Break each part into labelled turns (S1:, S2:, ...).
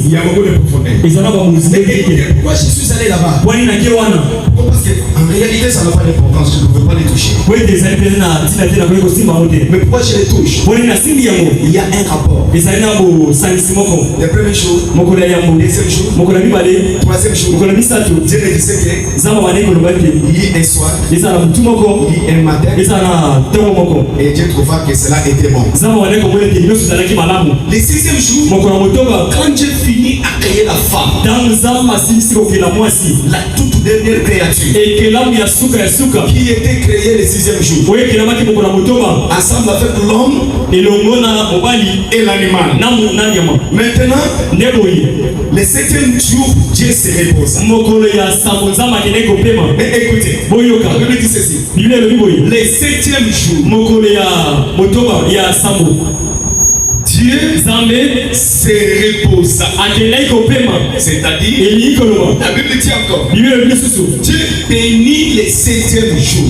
S1: Il y a beaucoup de profondeur. Pourquoi je suis allé là-bas? Parce qu'en réalité, ça n'a pas d'importance, je ne veux pas les toucher. Mais pourquoi je les touche? Il y a un rapport. Le premier jour, deuxième jour, troisième jour, Dieu me disait que il y a un soir, il y a un matin, et Dieu trouva que cela était bon. Le sixième jour, quand Dieu finit à créer la femme, la toute dernière créature qui était créée le sixième jour, ensemble avec l'homme et l'animal. Maintenant, le septième jour, Dieu se repose. Mais écoutez, la Bible dit ceci. Le septième jour, Dieu se reposa. C'est-à-dire, la Bible dit encore, Dieu bénit le septième jour.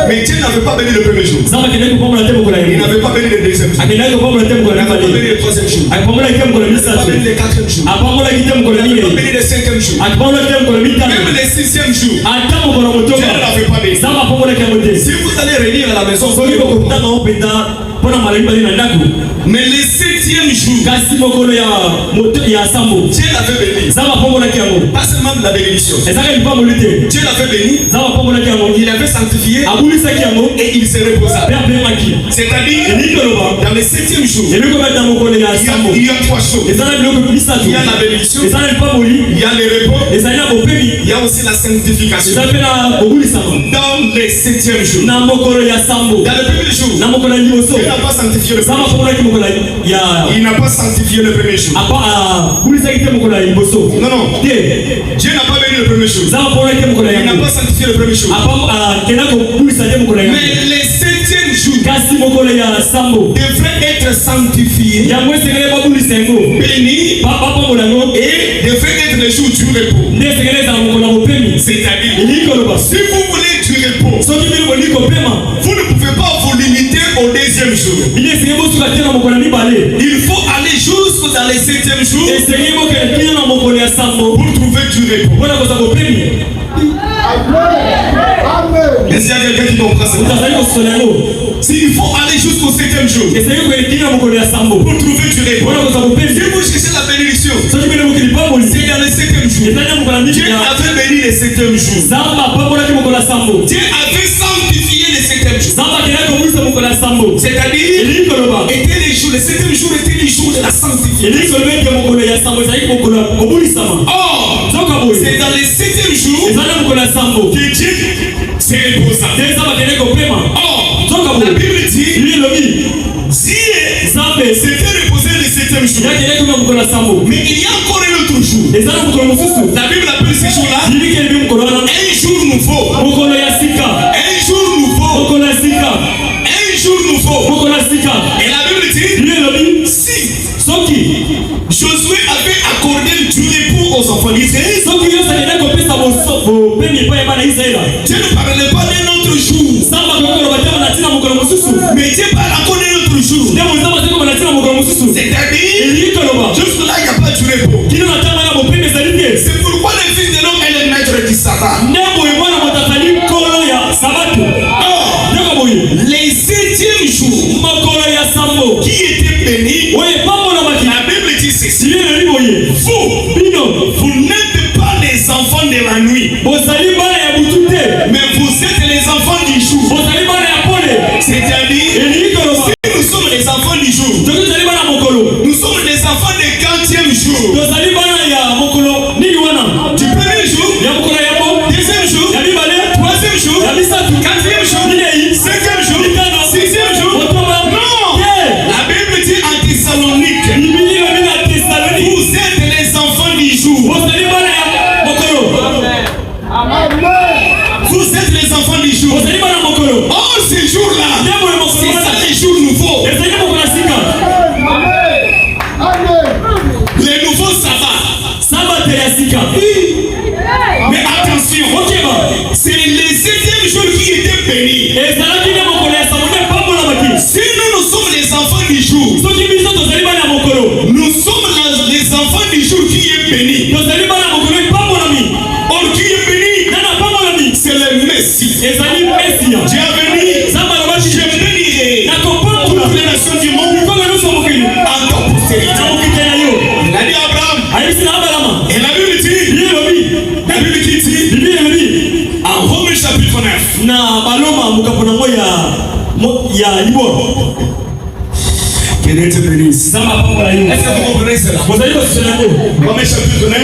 S1: Mais Dieu n'avait pas béni le premier jour. Il n'avait pas béni le deuxième jour. Il n'avait pas béni le troisième jour. Il n'avait pas béni le quatrième jour. Il n'avait pas béni le cinquième jour. Même le sixième jour, Dieu ne l'avait pas béni. Si vous allez relire à la maison, mais le septième jour, Dieu l'avait béni. Pas seulement de la bénédiction. Dieu l'avait béni. Il avait sanctifié. Et il se reposa. C'est-à-dire, dans le septième jour, il y a trois choses. Il y a la bénédiction, il y a le repos, il y a aussi la sanctification. Dans le septième jour, dans le premier jour, il n'a pas sanctifié le premier jour. Il n'a pas sanctifié le premier jour. Non. Dieu n'a pas béni le premier jour. Il n'a pas sanctifié le premier jour. Mais le septième jour devrait être sanctifié, béni, et devrait être le jour du repos. C'est-à-dire, si vous voulez du repos, vous ne pouvez pas vous limiter au deuxième jour. Il faut aller jusqu'au dans le septième jour pour trouver du repos. Est-ce qu'il y a quelqu'un qui comprend ça? S'il faut aller jusqu'au septième jour pour trouver du repos. Si vous cherchez la bénédiction, c'est dans le septième jour. Dieu avait béni le septième jour. Dieu avait sanctifié le septième jour. C'est-à-dire, le septième jour était le jour de la sanctification. Or, c'est dans le septième jour que Dieu se reposa. Or, la Bible dit, Dieu s'était reposé le septième jour. Mais il y a encore un autre jour. La Bible appelle ce jour-là un jour nouveau. Un jour nouveau. Un jour nouveau. Et la Bible dit, si Josué avait accordé du repos aux enfants d'Israël, Dieu ne parlait pas d'un autre jour. Mais Dieu parle encore d'un autre jour. C'est-à-dire, jusque-là, il n'y a pas de repos. C'est pourquoi le Fils de l'homme est le maître du sabbat. Les septième jour qui était béni, la Bible dit ceci. Vous n'êtes pas les enfants de la nuit, mais vous êtes les enfants du jour. C'est-à-dire, si nous sommes les enfants du jour, nous sommes les enfants du 40e jour. Du premier jour, deuxième jour, troisième jour, quatrième jour, cinquième jour, sixième jour. Non! La Bible dit en Thessalonique, vous êtes les enfants du jour. Vous êtes les enfants du jour. Oh, ces jours-là, c'est ça les jours nouveaux. Les nouveaux sabbats. Messie. Dieu a venu. Je bénirai toutes les nations du monde en ta postérité. Il a dit à Abraham. Et la Bible dit, en Romains chapitre 9. Que Dieu te bénisse. Est-ce que vous comprenez cela? Romains chapitre 9.